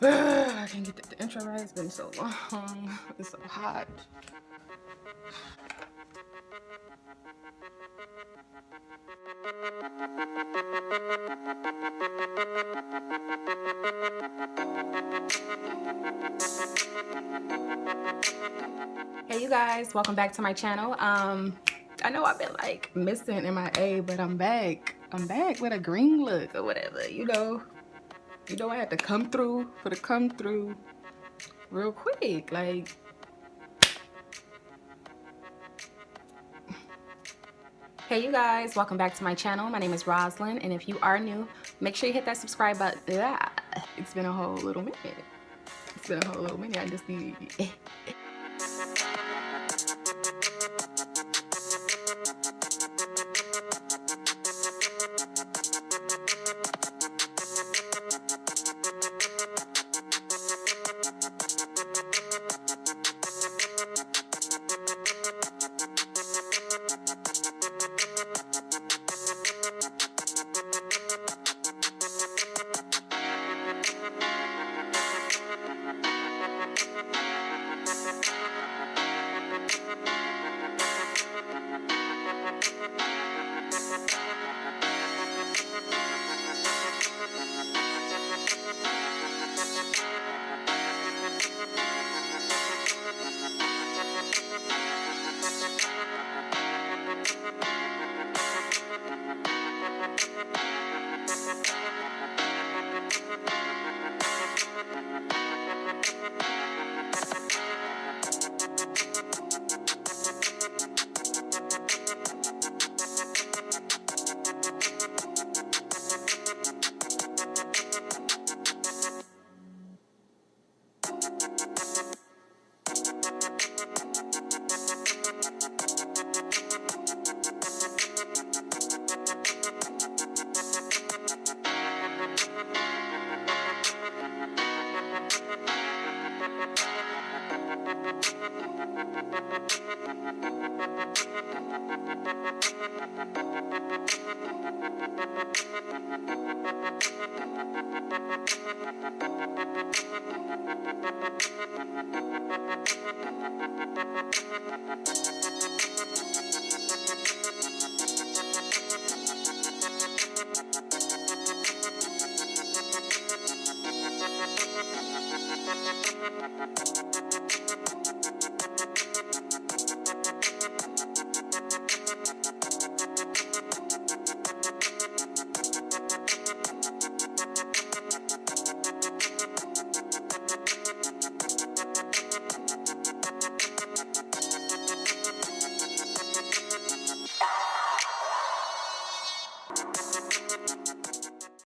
I can't get the intro right. It's been so long. It's so hot. Hey you guys, welcome back to my channel. I know I've been like missing MIA, but I'm back. I'm back with a green look or whatever, you know. I had to come through for the come through real quick. Like, hey you guys, welcome back to my channel. My name is Rosalynn, and if you are new, make sure you hit that subscribe button. It's been a whole little minute. I just need